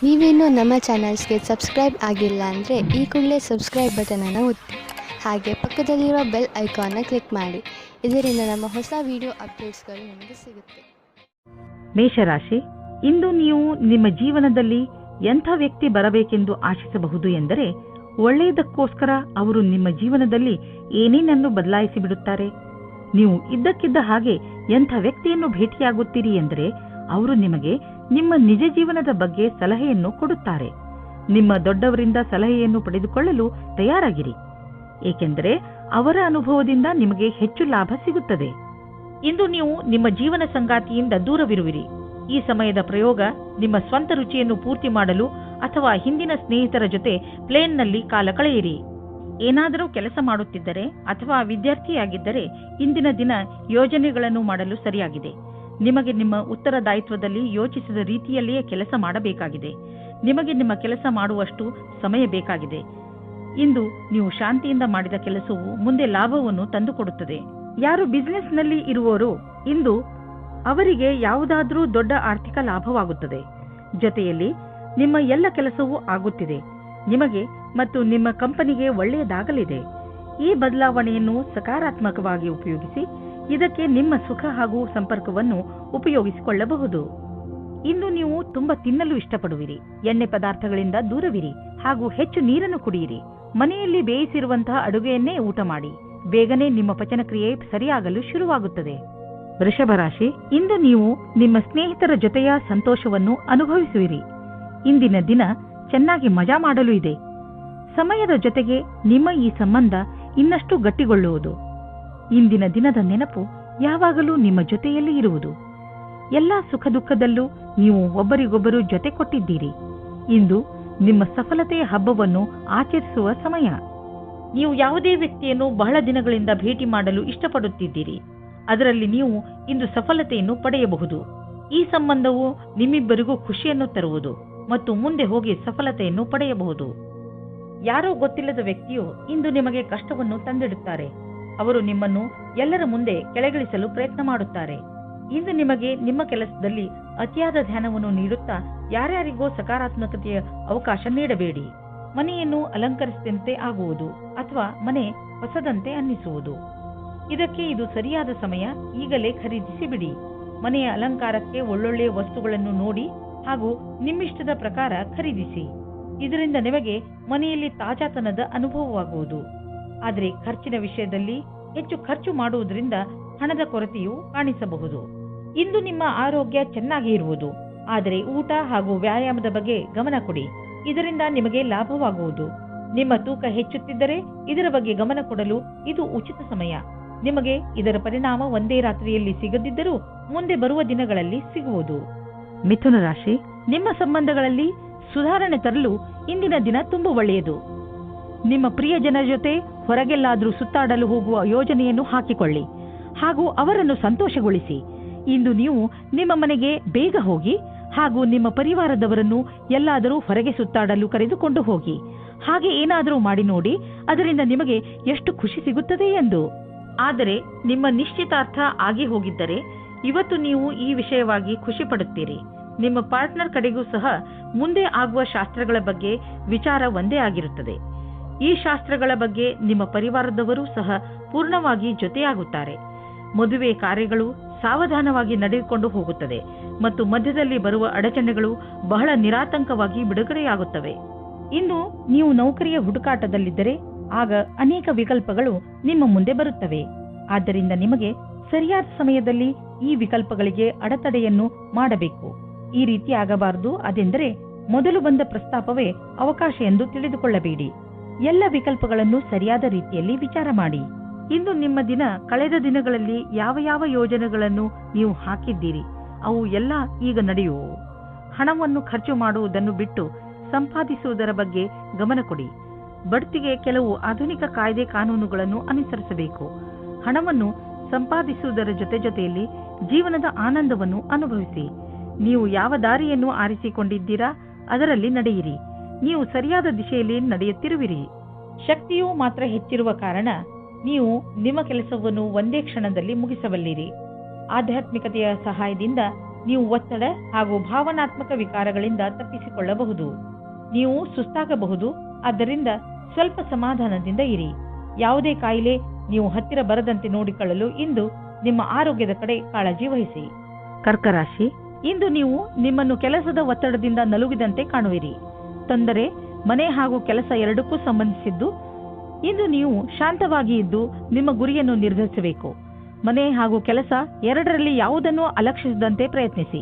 ನೀವೇನೂ ನಮ್ಮ ಚಾನಲ್ಸ್ಗೆ ಸಬ್ಸ್ಕ್ರೈಬ್ ಆಗಿಲ್ಲ ಅಂದರೆ ಈ ಕೂಡಲೇ ಸಬ್ಸ್ಕ್ರೈಬ್ ಬಟನನ್ನು ಒತ್ತಿ ಹಾಗೆ ಪಕ್ಕದಲ್ಲಿರುವ ಬೆಲ್ ಐಕಾನ್ನ ಕ್ಲಿಕ್ ಮಾಡಿ. ಇದರಿಂದ ನಮ್ಮ ಹೊಸ ವಿಡಿಯೋ ಅಪ್ಡೇಟ್ಸ್ಗಳು ನಿಮಗೆ ಸಿಗುತ್ತೆ. ಮೇಷರಾಶಿ, ಇಂದು ನೀವು ನಿಮ್ಮ ಜೀವನದಲ್ಲಿ ಎಂಥ ವ್ಯಕ್ತಿ ಬರಬೇಕೆಂದು ಆಶಿಸಬಹುದು ಎಂದರೆ, ಒಳ್ಳೆಯದಕ್ಕೋಸ್ಕರ ಅವರು ನಿಮ್ಮ ಜೀವನದಲ್ಲಿ ಏನೇನನ್ನು ಬದಲಾಯಿಸಿ ಬಿಡುತ್ತಾರೆ. ನೀವು ಇದ್ದಕ್ಕಿದ್ದ ಹಾಗೆ ಎಂಥ ವ್ಯಕ್ತಿಯನ್ನು ಭೇಟಿಯಾಗುತ್ತೀರಿ ಎಂದರೆ, ಅವರು ನಿಮಗೆ ನಿಮ್ಮ ನಿಜ ಜೀವನದ ಬಗ್ಗೆ ಸಲಹೆಯನ್ನು ಕೊಡುತ್ತಾರೆ. ನಿಮ್ಮ ದೊಡ್ಡವರಿಂದ ಸಲಹೆಯನ್ನು ಪಡೆದುಕೊಳ್ಳಲು ತಯಾರಾಗಿರಿ, ಏಕೆಂದರೆ ಅವರ ಅನುಭವದಿಂದ ನಿಮಗೆ ಹೆಚ್ಚು ಲಾಭ ಸಿಗುತ್ತದೆ. ಇಂದು ನೀವು ನಿಮ್ಮ ಜೀವನ ಸಂಗಾತಿಯಿಂದ ದೂರವಿರುವಿರಿ. ಈ ಸಮಯದ ಪ್ರಯೋಗ ನಿಮ್ಮ ಸ್ವಂತ ರುಚಿಯನ್ನು ಪೂರ್ತಿ ಮಾಡಲು ಅಥವಾ ಹಿಂದಿನ ಸ್ನೇಹಿತರ ಜೊತೆ ಪ್ಲೇನ್ನಲ್ಲಿ ಕಾಲ ಕಳೆಯಿರಿ. ಏನಾದರೂ ಕೆಲಸ ಮಾಡುತ್ತಿದ್ದರೆ ಅಥವಾ ವಿದ್ಯಾರ್ಥಿಯಾಗಿದ್ದರೆ ಇಂದಿನ ದಿನ ಯೋಜನೆಗಳನ್ನು ಮಾಡಲು ಸರಿಯಾಗಿದೆ. ನಿಮಗೆ ನಿಮ್ಮ ಉತ್ತರದಾಯಿತ್ವದಲ್ಲಿ ಯೋಚಿಸಿದ ರೀತಿಯಲ್ಲಿಯೇ ಕೆಲಸ ಮಾಡಬೇಕಾಗಿದೆ. ನಿಮಗೆ ನಿಮ್ಮ ಕೆಲಸ ಮಾಡುವಷ್ಟು ಸಮಯ ಬೇಕಾಗಿದೆ. ಇಂದು ನೀವು ಶಾಂತಿಯಿಂದ ಮಾಡಿದ ಕೆಲಸವು ಮುಂದೆ ಲಾಭವನ್ನು ತಂದುಕೊಡುತ್ತದೆ. ಯಾರು ಬಿಸಿನೆಸ್ನಲ್ಲಿ ಇರುವವರು, ಇಂದು ಅವರಿಗೆ ಯಾವುದಾದರೂ ದೊಡ್ಡ ಆರ್ಥಿಕ ಲಾಭವಾಗುತ್ತದೆ. ಜೊತೆಯಲ್ಲಿ ನಿಮ್ಮ ಎಲ್ಲ ಕೆಲಸವೂ ಆಗುತ್ತಿದೆ. ನಿಮಗೆ ಮತ್ತು ನಿಮ್ಮ ಕಂಪನಿಗೆ ಒಳ್ಳೆಯದಾಗಲಿದೆ. ಈ ಬದಲಾವಣೆಯನ್ನು ಸಕಾರಾತ್ಮಕವಾಗಿ ಉಪಯೋಗಿಸಿ. ಇದಕ್ಕೆ ನಿಮ್ಮ ಸುಖ ಹಾಗೂ ಸಂಪರ್ಕವನ್ನು ಉಪಯೋಗಿಸಿಕೊಳ್ಳಬಹುದು. ಇಂದು ನೀವು ತುಂಬಾ ತಿನ್ನಲು ಇಷ್ಟಪಡುವಿರಿ. ಎಣ್ಣೆ ಪದಾರ್ಥಗಳಿಂದ ದೂರವಿರಿ ಹಾಗೂ ಹೆಚ್ಚು ನೀರನ್ನು ಕುಡಿಯಿರಿ. ಮನೆಯಲ್ಲಿ ಬೇಯಿಸಿರುವಂತಹ ಅಡುಗೆಯನ್ನೇ ಊಟ ಮಾಡಿ. ಬೇಗನೆ ನಿಮ್ಮ ಪಚನಕ್ರಿಯೆ ಸರಿಯಾಗಲು ಶುರುವಾಗುತ್ತದೆ. ವೃಷಭ ರಾಶಿ, ಇಂದು ನೀವು ನಿಮ್ಮ ಸ್ನೇಹಿತರ ಜೊತೆಯ ಸಂತೋಷವನ್ನು ಅನುಭವಿಸುವಿರಿ. ಇಂದಿನ ದಿನ ಚೆನ್ನಾಗಿ ಮಜಾ ಮಾಡಲು ಇದೆ. ಸಮಯದ ಜೊತೆಗೆ ನಿಮ್ಮ ಈ ಸಂಬಂಧ ಇನ್ನಷ್ಟು ಗಟ್ಟಿಗೊಳ್ಳುವುದು. ಇಂದಿನ ದಿನದ ನೆನಪು ಯಾವಾಗಲೂ ನಿಮ್ಮ ಜೊತೆಯಲ್ಲಿ ಇರುವುದು. ಎಲ್ಲಾ ಸುಖ ದುಃಖದಲ್ಲೂ ನೀವು ಒಬ್ಬರಿಗೊಬ್ಬರು ಜೊತೆ ಕೊಟ್ಟಿದ್ದೀರಿ. ಇಂದು ನಿಮ್ಮ ಸಫಲತೆಯ ಹಬ್ಬವನ್ನು ಆಚರಿಸುವ ಸಮಯ. ನೀವು ಯಾವುದೇ ವ್ಯಕ್ತಿಯನ್ನು ಬಹಳ ದಿನಗಳಿಂದ ಭೇಟಿ ಮಾಡಲು ಇಷ್ಟಪಡುತ್ತಿದ್ದೀರಿ. ಅದರಲ್ಲಿ ನೀವು ಇಂದು ಸಫಲತೆಯನ್ನು ಪಡೆಯಬಹುದು. ಈ ಸಂಬಂಧವು ನಿಮ್ಮಿಬ್ಬರಿಗೂ ಖುಷಿಯನ್ನು ತರುವುದು ಮತ್ತು ಮುಂದೆ ಹೋಗಿ ಸಫಲತೆಯನ್ನು ಪಡೆಯಬಹುದು. ಯಾರೋ ಗೊತ್ತಿಲ್ಲದ ವ್ಯಕ್ತಿಯು ಇಂದು ನಿಮಗೆ ಕಷ್ಟವನ್ನು ತಂದಿಡುತ್ತಾರೆ. ಅವರು ನಿಮ್ಮನ್ನು ಎಲ್ಲರ ಮುಂದೆ ಕೆಳಗಿಳಿಸಲು ಪ್ರಯತ್ನ ಮಾಡುತ್ತಾರೆ. ಇಂದು ನಿಮಗೆ ನಿಮ್ಮ ಕೆಲಸದಲ್ಲಿ ಅತಿಯಾದ ಧ್ಯಾನವನ್ನು ನೀಡುತ್ತಾ ಯಾರ್ಯಾರಿಗೋ ಸಕಾರಾತ್ಮಕತೆಯ ಅವಕಾಶ ನೀಡಬೇಡಿ. ಮನೆಯನ್ನು ಅಲಂಕರಿಸಿದಂತೆ ಆಗುವುದು ಅಥವಾ ಮನೆ ಹೊಸದಂತೆ ಅನ್ನಿಸುವುದು. ಇದಕ್ಕೆ ಇದು ಸರಿಯಾದ ಸಮಯ. ಈಗಲೇ ಖರೀದಿಸಿ ಬಿಡಿ. ಮನೆಯ ಅಲಂಕಾರಕ್ಕೆ ಒಳ್ಳೊಳ್ಳೆಯ ವಸ್ತುಗಳನ್ನು ನೋಡಿ ಹಾಗೂ ನಿಮ್ಮಿಷ್ಟದ ಪ್ರಕಾರ ಖರೀದಿಸಿ. ಇದರಿಂದ ನಿಮಗೆ ಮನೆಯಲ್ಲಿ ತಾಜಾತನದ ಅನುಭವವಾಗುವುದು. ಆದರೆ ಖರ್ಚಿನ ವಿಷಯದಲ್ಲಿ ಹೆಚ್ಚು ಖರ್ಚು ಮಾಡುವುದರಿಂದ ಹಣದ ಕೊರತೆಯೂ ಕಾಣಿಸಬಹುದು. ಇಂದು ನಿಮ್ಮ ಆರೋಗ್ಯ ಚೆನ್ನಾಗಿ ಇರುವುದು. ಆದರೆ ಊಟ ಹಾಗೂ ವ್ಯಾಯಾಮದ ಬಗ್ಗೆ ಗಮನ ಕೊಡಿ. ಇದರಿಂದ ನಿಮಗೆ ಲಾಭವಾಗುವುದು. ನಿಮ್ಮ ತೂಕ ಹೆಚ್ಚುತ್ತಿದ್ದರೆ ಇದರ ಬಗ್ಗೆ ಗಮನ ಕೊಡಲು ಇದು ಉಚಿತ ಸಮಯ. ನಿಮಗೆ ಇದರ ಪರಿಣಾಮ ಒಂದೇ ರಾತ್ರಿಯಲ್ಲಿ ಸಿಗದಿದ್ದರೂ ಮುಂದೆ ಬರುವ ದಿನಗಳಲ್ಲಿ ಸಿಗುವುದು. ಮಿಥುನ ರಾಶಿ, ನಿಮ್ಮ ಸಂಬಂಧಗಳಲ್ಲಿ ಸುಧಾರಣೆ ತರಲು ಇಂದಿನ ದಿನ ತುಂಬಾ ಒಳ್ಳೆಯದು. ನಿಮ್ಮ ಪ್ರಿಯ ಜನರ ಜೊತೆ ಹೊರಗೆಲ್ಲಾದರೂ ಸುತ್ತಾಡಲು ಹೋಗುವ ಯೋಜನೆಯನ್ನು ಹಾಕಿಕೊಳ್ಳಿ ಹಾಗೂ ಅವರನ್ನು ಸಂತೋಷಗೊಳಿಸಿ. ಇಂದು ನೀವು ನಿಮ್ಮ ಮನೆಗೆ ಬೇಗ ಹೋಗಿ ಹಾಗೂ ನಿಮ್ಮ ಪರಿವಾರದವರನ್ನು ಎಲ್ಲಾದರೂ ಹೊರಗೆ ಸುತ್ತಾಡಲು ಕರೆದುಕೊಂಡು ಹೋಗಿ. ಹಾಗೆ ಏನಾದರೂ ಮಾಡಿ ನೋಡಿ, ಅದರಿಂದ ನಿಮಗೆ ಎಷ್ಟು ಖುಷಿ ಸಿಗುತ್ತದೆ ಎಂದು. ಆದರೆ ನಿಮ್ಮ ನಿಶ್ಚಿತಾರ್ಥ ಆಗಿ ಹೋಗಿದ್ದರೆ ಇವತ್ತು ನೀವು ಈ ವಿಷಯವಾಗಿ ಖುಷಿ ಪಡುತ್ತೀರಿ. ನಿಮ್ಮ ಪಾರ್ಟ್ನರ್ ಕಡೆಗೂ ಸಹ ಮುಂದೆ ಆಗುವ ಶಾಸ್ತ್ರಗಳ ಬಗ್ಗೆ ವಿಚಾರ ಒಂದೇ ಆಗಿರುತ್ತದೆ. ಈ ಶಾಸ್ತ್ರಗಳ ಬಗ್ಗೆ ನಿಮ್ಮ ಪರಿವಾರದವರೂ ಸಹ ಪೂರ್ಣವಾಗಿ ಜೊತೆಯಾಗುತ್ತಾರೆ. ಮದುವೆ ಕಾರ್ಯಗಳು ಸಾವಧಾನವಾಗಿ ನಡೆದುಕೊಂಡು ಹೋಗುತ್ತದೆ ಮತ್ತು ಮಧ್ಯದಲ್ಲಿ ಬರುವ ಅಡಚಣೆಗಳು ಬಹಳ ನಿರಾತಂಕವಾಗಿ ಬಿಡುಗಡೆಯಾಗುತ್ತವೆ. ಇನ್ನು ನೀವು ನೌಕರಿಯ ಹುಡುಕಾಟದಲ್ಲಿದ್ದರೆ ಆಗ ಅನೇಕ ವಿಕಲ್ಪಗಳು ನಿಮ್ಮ ಮುಂದೆ ಬರುತ್ತವೆ. ಆದ್ದರಿಂದ ನಿಮಗೆ ಸರಿಯಾದ ಸಮಯದಲ್ಲಿ ಈ ವಿಕಲ್ಪಗಳಿಗೆ ಅಡೆತಡೆಯನ್ನು ಮಾಡಬೇಕು. ಈ ರೀತಿ ಆಗಬಾರದು. ಅದೆಂದರೆ ಮೊದಲು ಬಂದ ಪ್ರಸ್ತಾಪವೇ ಅವಕಾಶ ಎಂದು ತಿಳಿದುಕೊಳ್ಳಬೇಡಿ. ಎಲ್ಲ ವಿಕಲ್ಪಗಳನ್ನು ಸರಿಯಾದ ರೀತಿಯಲ್ಲಿ ವಿಚಾರ ಮಾಡಿ. ಇಂದು ನಿಮ್ಮ ದಿನ ಕಳೆದ ದಿನಗಳಲ್ಲಿ ಯಾವ ಯಾವ ಯೋಜನೆಗಳನ್ನು ನೀವು ಹಾಕಿದ್ದೀರಿ ಅವು ಎಲ್ಲ ಈಗ ನಡೆಯುವವು. ಹಣವನ್ನು ಖರ್ಚು ಮಾಡುವುದನ್ನು ಬಿಟ್ಟು ಸಂಪಾದಿಸುವುದರ ಬಗ್ಗೆ ಗಮನ ಕೊಡಿ. ಬಡ್ತಿಗೆ ಕೆಲವು ಆಧುನಿಕ ಕಾಯ್ದೆ ಕಾನೂನುಗಳನ್ನು ಅನುಸರಿಸಬೇಕು. ಹಣವನ್ನು ಸಂಪಾದಿಸುವುದರ ಜೊತೆಯಲ್ಲಿ ಜೀವನದ ಆನಂದವನ್ನು ಅನುಭವಿಸಿ. ನೀವು ಯಾವ ದಾರಿಯನ್ನು ಆರಿಸಿಕೊಂಡಿದ್ದೀರಾ ಅದರಲ್ಲಿ ನಡೆಯಿರಿ. ನೀವು ಸರಿಯಾದ ದಿಶೆಯಲ್ಲಿ ನಡೆಯುತ್ತಿರುವಿರಿ. ಶಕ್ತಿಯು ಮಾತ್ರ ಹೆಚ್ಚಿರುವ ಕಾರಣ ನೀವು ನಿಮ್ಮ ಕೆಲಸವನ್ನು ಒಂದೇ ಕ್ಷಣದಲ್ಲಿ ಮುಗಿಸಬಲ್ಲಿರಿ. ಆಧ್ಯಾತ್ಮಿಕತೆಯ ಸಹಾಯದಿಂದ ನೀವು ಒತ್ತಡ ಹಾಗೂ ಭಾವನಾತ್ಮಕ ವಿಕಾರಗಳಿಂದ ತಪ್ಪಿಸಿಕೊಳ್ಳಬಹುದು. ನೀವು ಸುಸ್ತಾಗಬಹುದು, ಆದ್ದರಿಂದ ಸ್ವಲ್ಪ ಸಮಾಧಾನದಿಂದ ಇರಿ. ಯಾವುದೇ ಕಾಯಿಲೆ ನೀವು ಹತ್ತಿರ ಬರದಂತೆ ನೋಡಿಕೊಳ್ಳಲು ಇಂದು ನಿಮ್ಮ ಆರೋಗ್ಯದ ಕಡೆ ಕಾಳಜಿ ವಹಿಸಿ. ಕರ್ಕರಾಶಿ, ಇಂದು ನೀವು ನಿಮ್ಮನ್ನು ಕೆಲಸದ ಒತ್ತಡದಿಂದ ನಲುಗಿದಂತೆ ಕಾಣುವಿರಿ. ತೊಂದರೆ ಮನೆ ಹಾಗೂ ಕೆಲಸ ಎರಡಕ್ಕೂ ಸಂಬಂಧಿಸಿದ್ದು. ಇಂದು ನೀವು ಶಾಂತವಾಗಿ ಇದ್ದು ನಿಮ್ಮ ಗುರಿಯನ್ನು ನಿರ್ಧರಿಸಬೇಕು. ಮನೆ ಹಾಗೂ ಕೆಲಸ ಎರಡರಲ್ಲಿ ಯಾವುದನ್ನು ಅಲಕ್ಷಿಸದಂತೆ ಪ್ರಯತ್ನಿಸಿ.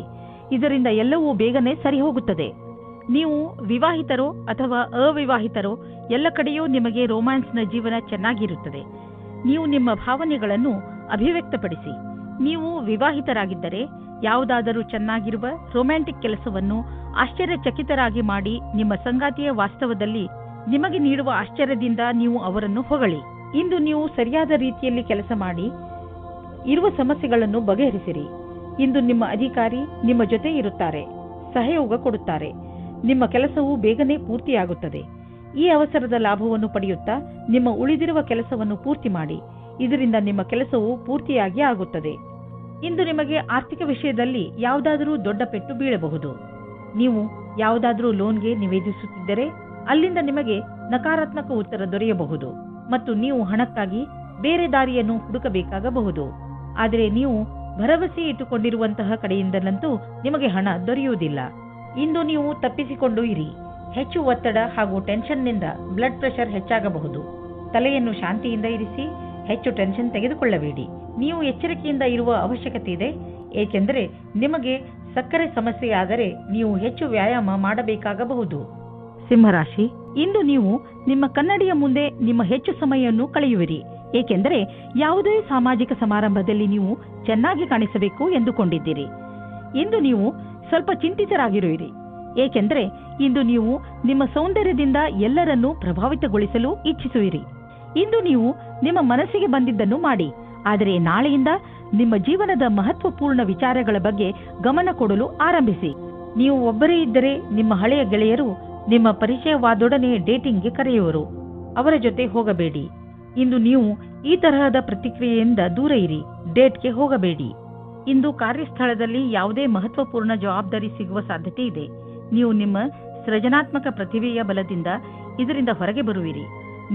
ಇದರಿಂದ ಎಲ್ಲವೂ ಬೇಗನೆ ಸರಿ ಹೋಗುತ್ತದೆ. ನೀವು ವಿವಾಹಿತರೋ ಅಥವಾ ಅವಿವಾಹಿತರೋ ಎಲ್ಲ ಕಡೆಯೂ ನಿಮಗೆ ರೋಮ್ಯಾನ್ಸ್ನ ಜೀವನ ಚೆನ್ನಾಗಿರುತ್ತದೆ. ನೀವು ನಿಮ್ಮ ಭಾವನೆಗಳನ್ನು ಅಭಿವ್ಯಕ್ತಪಡಿಸಿ. ನೀವು ವಿವಾಹಿತರಾಗಿದ್ದರೆ ಯಾವುದಾದರೂ ಚೆನ್ನಾಗಿರುವ ರೊಮ್ಯಾಂಟಿಕ್ ಕೆಲಸವನ್ನು ಆಶ್ಚರ್ಯಚಕಿತರಾಗಿ ಮಾಡಿ ನಿಮ್ಮ ಸಂಗಾತಿಯ ವಾಸ್ತವದಲ್ಲಿ ನಿಮಗೆ ನೀಡುವ ಆಶ್ಚರ್ಯದಿಂದ ನೀವು ಅವರನ್ನು ಹೊಗಳಿ. ಇಂದು ನೀವು ಸರಿಯಾದ ರೀತಿಯಲ್ಲಿ ಕೆಲಸ ಮಾಡಿ ಇರುವ ಸಮಸ್ಯೆಗಳನ್ನು ಬಗೆಹರಿಸಿರಿ. ಇಂದು ನಿಮ್ಮ ಅಧಿಕಾರಿ ನಿಮ್ಮ ಜೊತೆ ಇರುತ್ತಾರೆ, ಸಹಯೋಗ ಕೊಡುತ್ತಾರೆ. ನಿಮ್ಮ ಕೆಲಸವು ಬೇಗನೆ ಪೂರ್ತಿಯಾಗುತ್ತದೆ. ಈ ಅವಸರದ ಲಾಭವನ್ನು ಪಡೆಯುತ್ತಾ ನಿಮ್ಮ ಉಳಿದಿರುವ ಕೆಲಸವನ್ನು ಪೂರ್ತಿ ಮಾಡಿ. ಇದರಿಂದ ನಿಮ್ಮ ಕೆಲಸವು ಪೂರ್ತಿಯಾಗಿ ಆಗುತ್ತದೆ. ಇಂದು ನಿಮಗೆ ಆರ್ಥಿಕ ವಿಷಯದಲ್ಲಿ ಯಾವುದಾದರೂ ದೊಡ್ಡ ಪೆಟ್ಟು ಬೀಳಬಹುದು. ನೀವು ಯಾವುದಾದರೂ ಲೋನ್ಗೆ ನಿವೇದಿಸುತ್ತಿದ್ದರೆ ಅಲ್ಲಿಂದ ನಿಮಗೆ ನಕಾರಾತ್ಮಕ ಉತ್ತರ ದೊರೆಯಬಹುದು ಮತ್ತು ನೀವು ಹಣಕ್ಕಾಗಿ ಬೇರೆ ದಾರಿಯನ್ನು ಹುಡುಕಬೇಕಾಗಬಹುದು. ಆದರೆ ನೀವು ಭರವಸೆ ಇಟ್ಟುಕೊಂಡಿರುವಂತಹ ಕಡೆಯಿಂದಲಂತೂ ನಿಮಗೆ ಹಣ ದೊರೆಯುವುದಿಲ್ಲ. ಇಂದು ನೀವು ತಪ್ಪಿಸಿಕೊಂಡು ಇರಿ. ಹೆಚ್ಚು ಒತ್ತಡ ಹಾಗೂ ಟೆನ್ಷನ್ನಿಂದ ಬ್ಲಡ್ ಪ್ರೆಷರ್ ಹೆಚ್ಚಾಗಬಹುದು. ತಲೆಯನ್ನು ಶಾಂತಿಯಿಂದ ಇರಿಸಿ. ಹೆಚ್ಚು ಟೆನ್ಷನ್ ತೆಗೆದುಕೊಳ್ಳಬೇಡಿ. ನೀವು ಎಚ್ಚರಿಕೆಯಿಂದ ಇರುವ ಅವಶ್ಯಕತೆ ಇದೆ, ಏಕೆಂದರೆ ನಿಮಗೆ ಸಕ್ಕರೆ ಸಮಸ್ಯೆಯಾದರೆ ನೀವು ಹೆಚ್ಚು ವ್ಯಾಯಾಮ ಮಾಡಬೇಕಾಗಬಹುದು. ಸಿಂಹರಾಶಿ, ಇಂದು ನೀವು ನಿಮ್ಮ ಕನ್ನಡಿಯ ಮುಂದೆ ನಿಮ್ಮ ಹೆಚ್ಚು ಸಮಯವನ್ನು ಕಳೆಯುವಿರಿ, ಏಕೆಂದರೆ ಯಾವುದೇ ಸಾಮಾಜಿಕ ಸಮಾರಂಭದಲ್ಲಿ ನೀವು ಚೆನ್ನಾಗಿ ಕಾಣಿಸಬೇಕು ಎಂದುಕೊಂಡಿದ್ದೀರಿ. ಇಂದು ನೀವು ಸ್ವಲ್ಪ ಚಿಂತಿತರಾಗಿರುವಿರಿ, ಏಕೆಂದರೆ ಇಂದು ನೀವು ನಿಮ್ಮ ಸೌಂದರ್ಯದಿಂದ ಎಲ್ಲರನ್ನೂ ಪ್ರಭಾವಿತಗೊಳಿಸಲು ಇಚ್ಛಿಸುವಿರಿ. ಇಂದು ನೀವು ನಿಮ್ಮ ಮನಸ್ಸಿಗೆ ಬಂದಿದ್ದನ್ನು ಮಾಡಿ, ಆದರೆ ನಾಳೆಯಿಂದ ನಿಮ್ಮ ಜೀವನದ ಮಹತ್ವಪೂರ್ಣ ವಿಚಾರಗಳ ಬಗ್ಗೆ ಗಮನ ಕೊಡಲು ಆರಂಭಿಸಿ. ನೀವು ಒಬ್ಬರೇ ಇದ್ದರೆ ನಿಮ್ಮ ಹಳೆಯ ಗೆಳೆಯರು ನಿಮ್ಮ ಪರಿಚಯವಾದೊಡನೆ ಡೇಟಿಂಗ್ಗೆ ಕರೆಯುವರು. ಅವರ ಜೊತೆ ಹೋಗಬೇಡಿ. ಇಂದು ನೀವು ಈ ತರಹದ ಪ್ರತಿಕ್ರಿಯೆಯಿಂದ ದೂರ ಇರಿ. ಡೇಟ್ಗೆ ಹೋಗಬೇಡಿ. ಇಂದು ಕಾರ್ಯಸ್ಥಳದಲ್ಲಿ ಯಾವುದೇ ಮಹತ್ವಪೂರ್ಣ ಜವಾಬ್ದಾರಿ ಸಿಗುವ ಸಾಧ್ಯತೆ ಇದೆ. ನೀವು ನಿಮ್ಮ ಸೃಜನಾತ್ಮಕ ಪ್ರತಿಭೆಯ ಬಲದಿಂದ ಇದರಿಂದ ಹೊರಗೆ ಬರುವಿರಿ.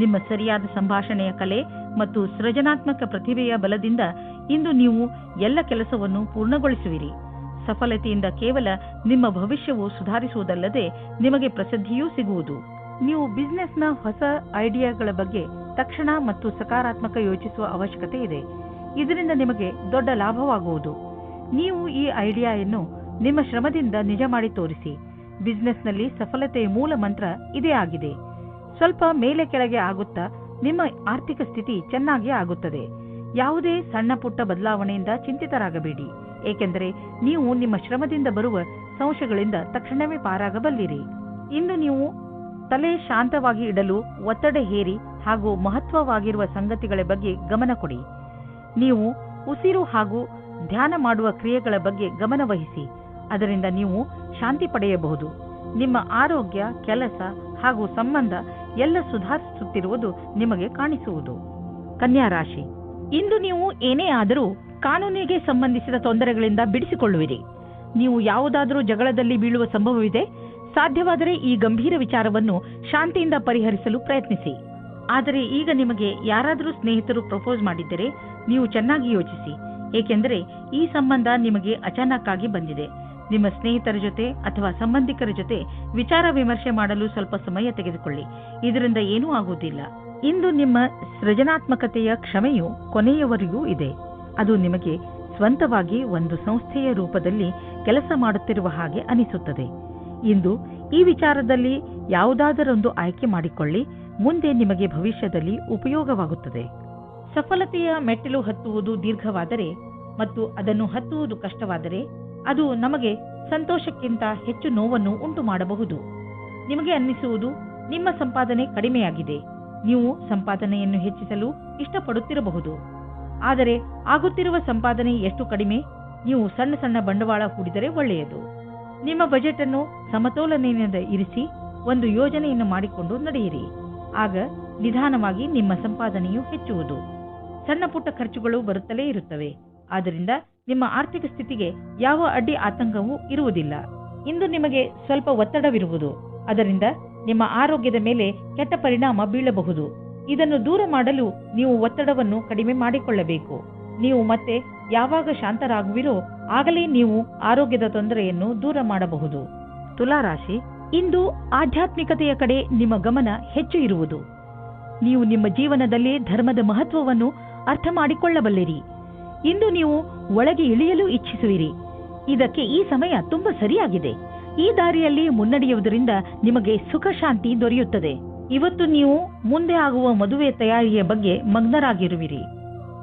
ನಿಮ್ಮ ಸರಿಯಾದ ಸಂಭಾಷಣೆಯ ಕಲೆ ಮತ್ತು ಸೃಜನಾತ್ಮಕ ಪ್ರತಿಭೆಯ ಬಲದಿಂದ ಇಂದು ನೀವು ಎಲ್ಲ ಕೆಲಸವನ್ನು ಪೂರ್ಣಗೊಳಿಸುವಿರಿ. ಸಫಲತೆಯಿಂದ ಕೇವಲ ನಿಮ್ಮ ಭವಿಷ್ಯವು ಸುಧಾರಿಸುವುದಲ್ಲದೆ ನಿಮಗೆ ಪ್ರಸಿದ್ಧಿಯೂ ಸಿಗುವುದು. ನೀವು ಬಿಸಿನೆಸ್ನ ಹೊಸ ಐಡಿಯಾಗಳ ಬಗ್ಗೆ ತಕ್ಷಣ ಮತ್ತು ಸಕಾರಾತ್ಮಕ ಯೋಚಿಸುವ ಅವಶ್ಯಕತೆ ಇದೆ. ಇದರಿಂದ ನಿಮಗೆ ದೊಡ್ಡ ಲಾಭವಾಗುವುದು. ನೀವು ಈ ಐಡಿಯಾವನ್ನು ನಿಮ್ಮ ಶ್ರಮದಿಂದ ನಿಜ ಮಾಡಿ ತೋರಿಸಿ. ಬಿಸಿನೆಸ್ನಲ್ಲಿ ಸಫಲತೆಯ ಮೂಲ ಮಂತ್ರ ಇದೇ ಆಗಿದೆ. ಸ್ವಲ್ಪ ಮೇಲೆ ಕೆಳಗೆ ಆಗುತ್ತಾ ನಿಮ್ಮ ಆರ್ಥಿಕ ಸ್ಥಿತಿ ಚೆನ್ನಾಗಿ ಆಗುತ್ತದೆ. ಯಾವುದೇ ಸಣ್ಣ ಪುಟ್ಟ ಬದಲಾವಣೆಯಿಂದ ಚಿಂತಿತರಾಗಬೇಡಿ, ಏಕೆಂದರೆ ನೀವು ನಿಮ್ಮ ಶ್ರಮದಿಂದ ಬರುವ ಸಂಶಯಗಳಿಂದ ತಕ್ಷಣವೇ ಪಾರಾಗಬಲ್ಲಿರಿ. ಇಂದು ನೀವು ತಲೆ ಶಾಂತವಾಗಿ ಇಡಲು ಒತ್ತಡ ಹೇರಿ ಹಾಗೂ ಮಹತ್ವವಾಗಿರುವ ಸಂಗತಿಗಳ ಬಗ್ಗೆ ಗಮನ ಕೊಡಿ. ನೀವು ಉಸಿರು ಹಾಗೂ ಧ್ಯಾನ ಮಾಡುವ ಕ್ರಿಯೆಗಳ ಬಗ್ಗೆ ಗಮನ ವಹಿಸಿ. ಅದರಿಂದ ನೀವು ಶಾಂತಿ ಪಡೆಯಬಹುದು. ನಿಮ್ಮ ಆರೋಗ್ಯ, ಕೆಲಸ ಹಾಗೂ ಸಂಬಂಧ ಎಲ್ಲ ಸುಧಾರಿಸುತ್ತಿರುವುದು ನಿಮಗೆ ಕಾಣಿಸುವುದು. ಕನ್ಯಾ ರಾಶಿ, ಇಂದು ನೀವು ಏನೇ ಆದರೂ ಕಾನೂನಿಗೆ ಸಂಬಂಧಿಸಿದ ತೊಂದರೆಗಳಿಂದ ಬಿಡಿಸಿಕೊಳ್ಳುವಿರಿ. ನೀವು ಯಾವುದಾದರೂ ಜಗಳದಲ್ಲಿ ಬೀಳುವ ಸಂಭವವಿದೆ. ಸಾಧ್ಯವಾದರೆ ಈ ಗಂಭೀರ ವಿಚಾರವನ್ನು ಶಾಂತಿಯಿಂದ ಪರಿಹರಿಸಲು ಪ್ರಯತ್ನಿಸಿ. ಆದರೆ ಈಗ ನಿಮಗೆ ಯಾರಾದರೂ ಸ್ನೇಹಿತರು ಪ್ರಪೋಸ್ ಮಾಡಿದ್ದರೆ ನೀವು ಚೆನ್ನಾಗಿ ಯೋಚಿಸಿ, ಏಕೆಂದರೆ ಈ ಸಂಬಂಧ ನಿಮಗೆ ಅಚಾನಕ್ ಆಗಿ ಬಂದಿದೆ. ನಿಮ್ಮ ಸ್ನೇಹಿತರ ಜೊತೆ ಅಥವಾ ಸಂಬಂಧಿಕರ ಜೊತೆ ವಿಚಾರ ವಿಮರ್ಶೆ ಮಾಡಲು ಸ್ವಲ್ಪ ಸಮಯ ತೆಗೆದುಕೊಳ್ಳಿ. ಇದರಿಂದ ಏನೂ ಆಗುವುದಿಲ್ಲ. ಇಂದು ನಿಮ್ಮ ಸೃಜನಾತ್ಮಕತೆಯ ಕ್ಷಮೆಯು ಕೊನೆಯವರೆಗೂ ಇದೆ. ಅದು ನಿಮಗೆ ಸ್ವಂತವಾಗಿ ಒಂದು ಸಂಸ್ಥೆಯ ರೂಪದಲ್ಲಿ ಕೆಲಸ ಮಾಡುತ್ತಿರುವ ಹಾಗೆ ಅನಿಸುತ್ತದೆ. ಇಂದು ಈ ವಿಚಾರದಲ್ಲಿ ಯಾವುದಾದರೊಂದು ಆಯ್ಕೆ ಮಾಡಿಕೊಳ್ಳಿ. ಮುಂದೆ ನಿಮಗೆ ಭವಿಷ್ಯದಲ್ಲಿ ಉಪಯೋಗವಾಗುತ್ತದೆ. ಸಫಲತೆಯ ಮೆಟ್ಟಿಲು ಹತ್ತುವುದು ದೀರ್ಘವಾದರೆ ಮತ್ತು ಅದನ್ನು ಹತ್ತುವುದು ಕಷ್ಟವಾದರೆ ಅದು ನಮಗೆ ಸಂತೋಷಕ್ಕಿಂತ ಹೆಚ್ಚು ನೋವನ್ನು ಉಂಟು ಮಾಡಬಹುದು. ನಿಮಗೆ ಅನ್ನಿಸುವುದು ನಿಮ್ಮ ಸಂಪಾದನೆ ಕಡಿಮೆಯಾಗಿದೆ. ನೀವು ಸಂಪಾದನೆಯನ್ನು ಹೆಚ್ಚಿಸಲು ಇಷ್ಟಪಡುತ್ತಿರಬಹುದು. ಆದರೆ ಆಗುತ್ತಿರುವ ಸಂಪಾದನೆ ಎಷ್ಟು ಕಡಿಮೆ? ನೀವು ಸಣ್ಣ ಸಣ್ಣ ಬಂಡವಾಳ ಹೂಡಿದರೆ ಒಳ್ಳೆಯದು. ನಿಮ್ಮ ಬಜೆಟ್ ಅನ್ನು ಸಮತೋಲನೆಯಿಂದ ಇರಿಸಿ ಒಂದು ಯೋಜನೆಯನ್ನು ಮಾಡಿಕೊಂಡು ನಡೆಯಿರಿ. ಆಗ ನಿಧಾನವಾಗಿ ನಿಮ್ಮ ಸಂಪಾದನೆಯು ಹೆಚ್ಚುವುದು. ಸಣ್ಣ ಪುಟ್ಟ ಖರ್ಚುಗಳು ಬರುತ್ತಲೇ ಇರುತ್ತವೆ. ಆದ್ದರಿಂದ ನಿಮ್ಮ ಆರ್ಥಿಕ ಸ್ಥಿತಿಗೆ ಯಾವ ಅಡ್ಡಿ ಆತಂಕವೂ ಇರುವುದಿಲ್ಲ. ಇಂದು ನಿಮಗೆ ಸ್ವಲ್ಪ ಒತ್ತಡವಿರುವುದು, ಅದರಿಂದ ನಿಮ್ಮ ಆರೋಗ್ಯದ ಮೇಲೆ ಕೆಟ್ಟ ಪರಿಣಾಮ ಬೀಳಬಹುದು. ಇದನ್ನು ದೂರ ಮಾಡಲು ನೀವು ಒತ್ತಡವನ್ನು ಕಡಿಮೆ ಮಾಡಿಕೊಳ್ಳಬೇಕು. ನೀವು ಮತ್ತೆ ಯಾವಾಗ ಶಾಂತರಾಗುವಿರೋ ಆಗಲೇ ನೀವು ಆರೋಗ್ಯದ ತೊಂದರೆಯನ್ನು ದೂರ ಮಾಡಬಹುದು. ತುಲಾರಾಶಿ, ಇಂದು ಆಧ್ಯಾತ್ಮಿಕತೆಯ ಕಡೆ ನಿಮ್ಮ ಗಮನ ಹೆಚ್ಚು ಇರುವುದು. ನೀವು ನಿಮ್ಮ ಜೀವನದಲ್ಲಿ ಧರ್ಮದ ಮಹತ್ವವನ್ನು ಅರ್ಥ ಮಾಡಿಕೊಳ್ಳಬಲ್ಲಿರಿ. ಇಂದು ನೀವು ಒಳಗೆ ಇಳಿಯಲು ಇಚ್ಛಿಸುವಿರಿ. ಇದಕ್ಕೆ ಈ ಸಮಯ ತುಂಬಾ ಸರಿಯಾಗಿದೆ. ಈ ದಾರಿಯಲ್ಲಿ ಮುನ್ನಡೆಯುವುದರಿಂದ ನಿಮಗೆ ಸುಖ ಶಾಂತಿ ದೊರೆಯುತ್ತದೆ. ಇವತ್ತು ನೀವು ಮುಂದೆ ಆಗುವ ಮದುವೆ ತಯಾರಿಯ ಬಗ್ಗೆ ಮಗ್ನರಾಗಿರುವಿರಿ.